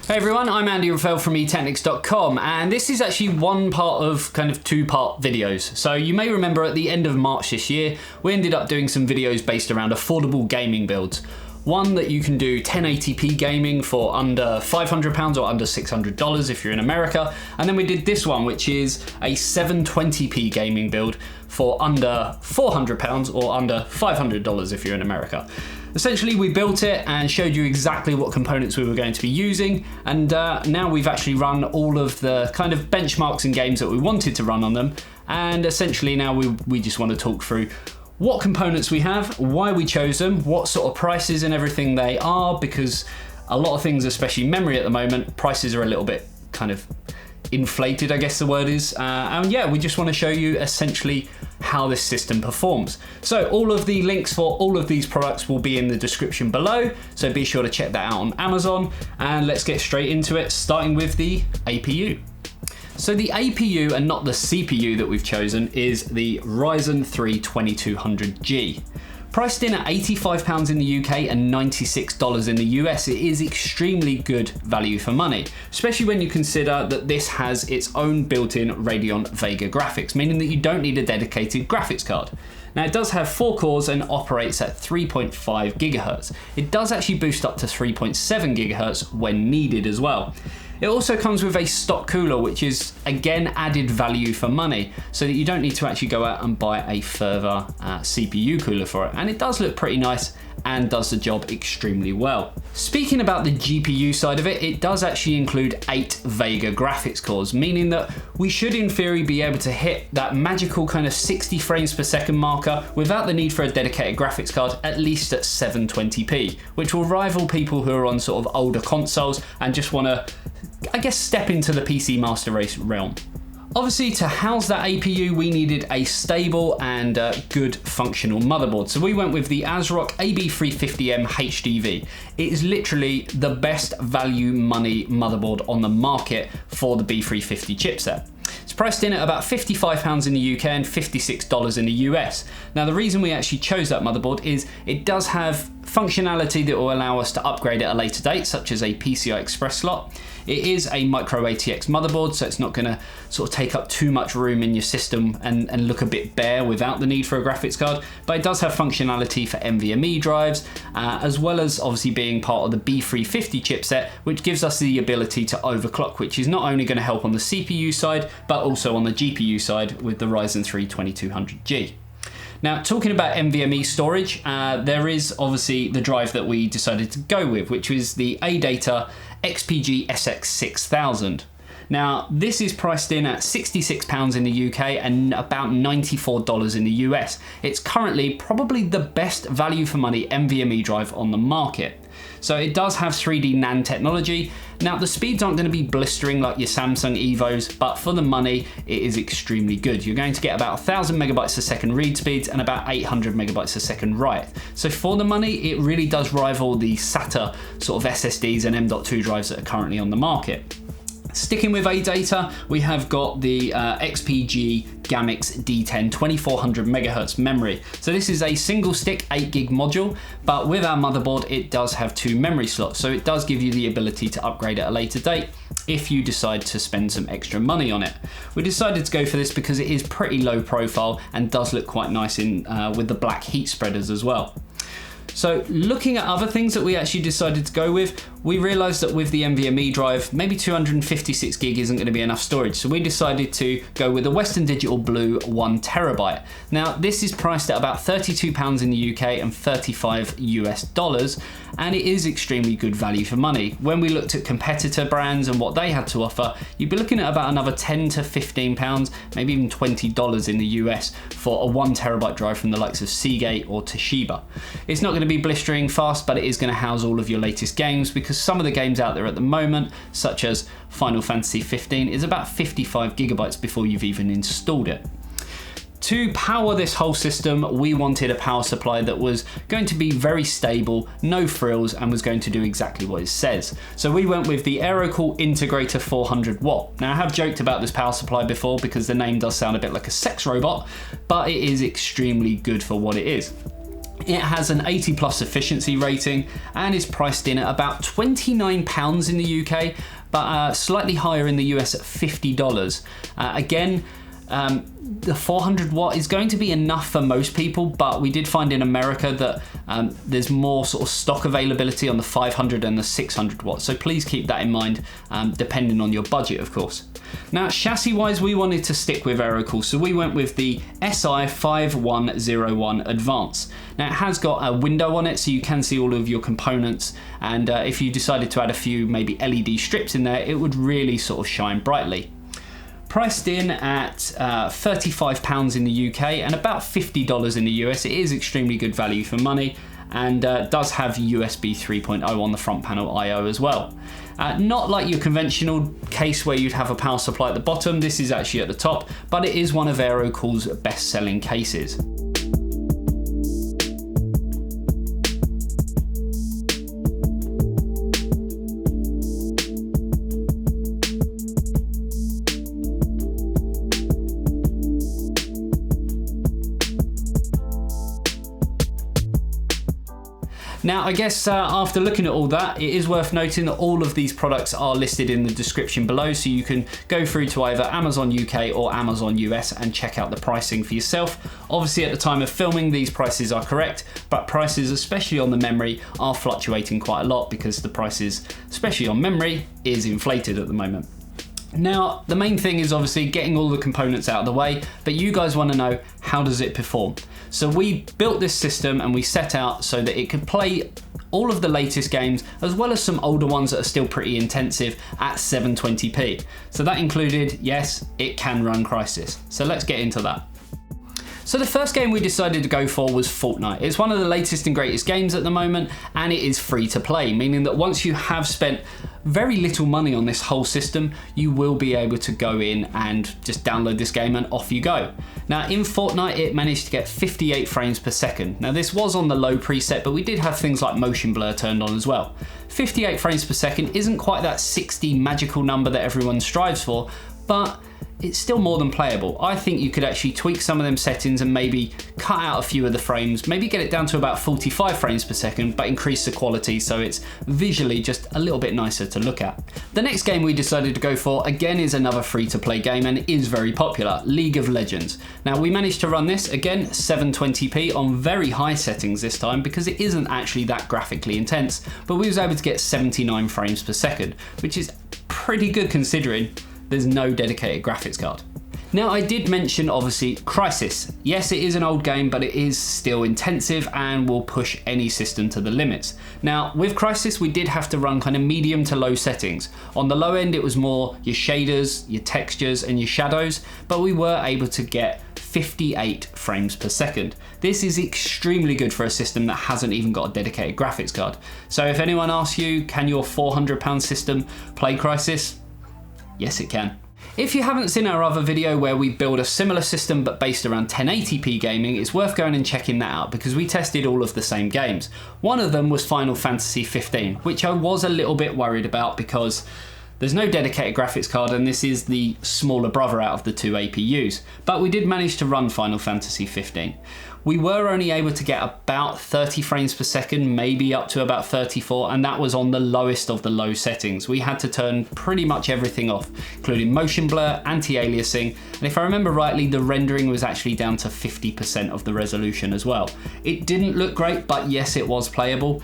Hey everyone, I'm Andy Rafael from eTeknix.com, and this is actually one part of kind of two-part videos. So you may remember at the end of March this year, we ended up doing some videos based around affordable gaming builds. One that you can do 1080p gaming for under £500 or under $600 if you're in America. And then we did this one, which is a 720p gaming build for under £400 or under $500 if you're in America. Essentially, we built it and showed you exactly what components we were going to be using, and now we've actually run all of the kind of benchmarks and games that we wanted to run on them, and essentially now we just want to talk through what components we have, why we chose them, what sort of prices and everything they are, because a lot of things, especially memory at the moment, prices are a little bit kind of inflated, I guess the word is, and yeah, we just want to show you essentially how this system performs. So all of the links for all of these products will be in the description below, so be sure to check that out on Amazon, and let's get straight into it, starting with the APU. So the APU, and not the CPU that we've chosen, is the Ryzen 3 2200G. Priced in at £85 in the UK and $96 in the US, it is extremely good value for money, especially when you consider that this has its own built-in Radeon Vega graphics, meaning that you don't need a dedicated graphics card. Now it does have 4 cores and operates at 3.5 GHz. It does actually boost up to 3.7 GHz when needed as well. It also comes with a stock cooler, which is again added value for money, so that you don't need to actually go out and buy a further CPU cooler for it. And it does look pretty nice and does the job extremely well. Speaking about the GPU side of it, it does actually include 8 Vega graphics cores, meaning that we should in theory be able to hit that magical kind of 60 frames per second marker without the need for a dedicated graphics card, at least at 720p, which will rival people who are on sort of older consoles and just want to, I guess, step into the PC Master Race realm. Obviously, to house that APU, we needed a stable and good functional motherboard. So we went with the ASROCK AB350M HDV. It is literally the best value money motherboard on the market for the B350 chipset. It's priced in at about £55 in the UK and $56 in the US. Now the reason we actually chose that motherboard is it does have functionality that will allow us to upgrade at a later date, such as a PCI Express slot. It is a micro ATX motherboard, so it's not going to sort of take up too much room in your system and look a bit bare without the need for a graphics card, but it does have functionality for NVMe drives, as well as obviously being part of the B350 chipset, which gives us the ability to overclock, which is not only going to help on the CPU side, but also on the GPU side with the Ryzen 3 2200G. Now, talking about NVMe storage, there is obviously the drive that we decided to go with, which is the ADATA XPG SX6000. Now, this is priced in at £66 in the UK and about $94 in the US. It's currently probably the best value for money NVMe drive on the market. So it does have 3D NAND technology. Now the speeds aren't going to be blistering like your Samsung Evos, but for the money, it is extremely good. You're going to get about 1000 megabytes a second read speeds and about 800 megabytes a second write. So for the money, it really does rival the SATA sort of SSDs and M.2 drives that are currently on the market. Sticking with ADATA, we have got the XPG Gamix D10 2400 MHz memory. So this is a single stick 8 gig module, but with our motherboard, it does have 2 memory slots. So it does give you the ability to upgrade at a later date if you decide to spend some extra money on it. We decided to go for this because it is pretty low profile and does look quite nice in with the black heat spreaders as well. So looking at other things that we actually decided to go with, we realized that with the NVMe drive, maybe 256 gig isn't going to be enough storage. So we decided to go with the Western Digital Blue 1 terabyte. Now this is priced at about £32 in the UK and $35 US, and it is extremely good value for money. When we looked at competitor brands and what they had to offer, you'd be looking at about another £10 to £15, maybe even $20 in the US for a 1 terabyte drive from the likes of Seagate or Toshiba. It's not going to be blistering fast, but it is going to house all of your latest games, because some of the games out there at the moment, such as Final Fantasy 15, is about 55 gigabytes before you've even installed it. To power this whole system, we wanted a power supply that was going to be very stable, no frills, and was going to do exactly what it says. So we went with the AeroCool Integrator 400 watt. Now I have joked about this power supply before because the name does sound a bit like a sex robot, but it is extremely good for what it is. It has an 80 plus efficiency rating and is priced in at about £29 in the UK, but slightly higher in the US at $50. Again, the 400 watt is going to be enough for most people, but we did find in America that there's more sort of stock availability on the 500 and the 600 watts. So please keep that in mind, depending on your budget, of course. Now, chassis wise, we wanted to stick with AeroCool, so we went with the SI 5101 Advance. Now, it has got a window on it, so you can see all of your components, and if you decided to add a few maybe LED strips in there, it would really sort of shine brightly. Priced in at £35 in the UK and about $50 in the US. It is extremely good value for money, and does have USB 3.0 on the front panel I/O as well. Not like your conventional case where you'd have a power supply at the bottom. This is actually at the top, but it is one of AeroCool's best-selling cases. Now, I guess after looking at all that, it is worth noting that all of these products are listed in the description below, so you can go through to either Amazon UK or Amazon US and check out the pricing for yourself. Obviously, at the time of filming, these prices are correct, but prices, especially on the memory, are fluctuating quite a lot because the prices, especially on memory, is inflated at the moment. Now, the main thing is obviously getting all the components out of the way, but you guys want to know, how does it perform? So we built this system and we set out so that it could play all of the latest games, as well as some older ones that are still pretty intensive at 720p. So that included, yes, it can run Crysis. So let's get into that. So the first game we decided to go for was Fortnite. It's one of the latest and greatest games at the moment, and it is free to play, meaning that once you have spent very little money on this whole system, you will be able to go in and just download this game and off you go. Now, in Fortnite, it managed to get 58 frames per second. Now, this was on the low preset, but we did have things like motion blur turned on as well. 58 frames per second isn't quite that 60 magical number that everyone strives for, but it's still more than playable. I think you could actually tweak some of them settings and maybe cut out a few of the frames, maybe get it down to about 45 frames per second, but increase the quality so it's visually just a little bit nicer to look at. The next game we decided to go for, again, is another free-to-play game and is very popular, League of Legends. Now, we managed to run this, again, 720p on very high settings this time because it isn't actually that graphically intense, but we was able to get 79 frames per second, which is pretty good considering there's no dedicated graphics card. Now, I did mention, obviously, Crysis. Yes, it is an old game, but it is still intensive and will push any system to the limits. Now, with Crysis, we did have to run kind of medium to low settings. On the low end, it was more your shaders, your textures, and your shadows, but we were able to get 58 frames per second. This is extremely good for a system that hasn't even got a dedicated graphics card. So if anyone asks you, can your £400 system play Crysis? Yes, it can. If you haven't seen our other video where we build a similar system but based around 1080p gaming, it's worth going and checking that out because we tested all of the same games. One of them was Final Fantasy 15, which I was a little bit worried about because there's no dedicated graphics card and this is the smaller brother out of the two APUs. But we did manage to run Final Fantasy 15. We were only able to get about 30 frames per second, maybe up to about 34, and that was on the lowest of the low settings. We had to turn pretty much everything off, including motion blur, anti-aliasing, and if I remember rightly, the rendering was actually down to 50% of the resolution as well. It didn't look great, but yes, it was playable.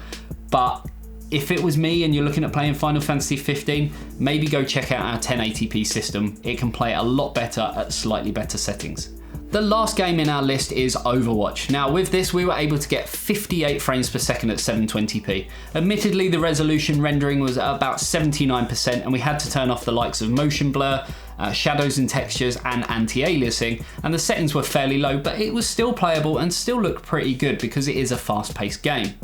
But if it was me and you're looking at playing Final Fantasy 15, maybe go check out our 1080p system. It can play a lot better at slightly better settings. The last game in our list is Overwatch. Now, with this, we were able to get 58 frames per second at 720p. Admittedly, the resolution rendering was at about 79%, and we had to turn off the likes of motion blur, shadows and textures, and anti-aliasing, and the settings were fairly low, but it was still playable and still looked pretty good because it is a fast-paced game.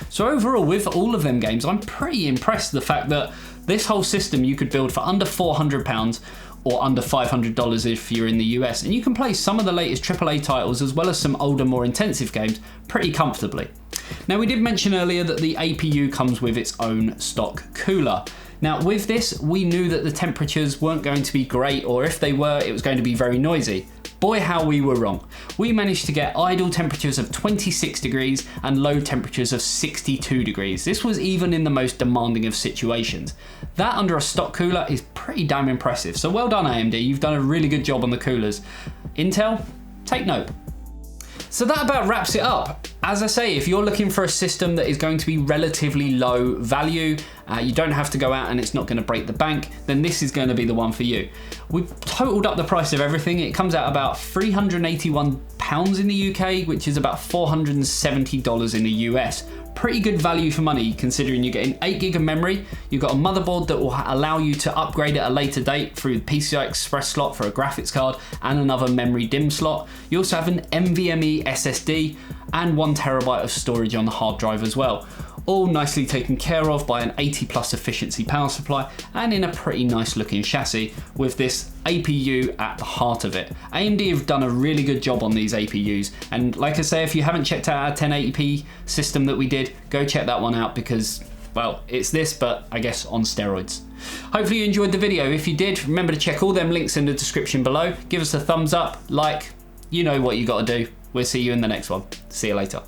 So overall, with all of them games, I'm pretty impressed with the fact that this whole system you could build for under £400 or under $500 if you're in the US, and you can play some of the latest AAA titles as well as some older, more intensive games pretty comfortably. Now, we did mention earlier that the APU comes with its own stock cooler. Now, with this, we knew that the temperatures weren't going to be great, or if they were, it was going to be very noisy. boy how we were wrong. We managed to get idle temperatures of 26 degrees and low temperatures of 62 degrees. This was even in the most demanding of situations. That under a stock cooler is pretty damn impressive. So well done AMD, you've done a really good job on the coolers. Intel, take note. So that about wraps it up. As I say, if you're looking for a system that is going to be relatively low value, you don't have to go out and it's not going to break the bank, then this is going to be the one for you. We've totaled up the price of everything. It comes out about £381 in the UK, which is about $470 in the US. Pretty good value for money considering you're getting 8 gig of memory, you've got a motherboard that will allow you to upgrade at a later date through the PCI Express slot for a graphics card and another memory DIMM slot. You also have an NVMe SSD and 1TB of storage on the hard drive as well. All nicely taken care of by an 80+ efficiency power supply and in a pretty nice looking chassis with this APU at the heart of it. AMD have done a really good job on these APUs, and like I say, if you haven't checked out our 1080p system that we did, go check that one out because, well, it's this, but I guess on steroids. Hopefully you enjoyed the video. If you did, remember to check all them links in the description below. Give us a thumbs up, like, you know what you gotta do. We'll see you in the next one. See you later.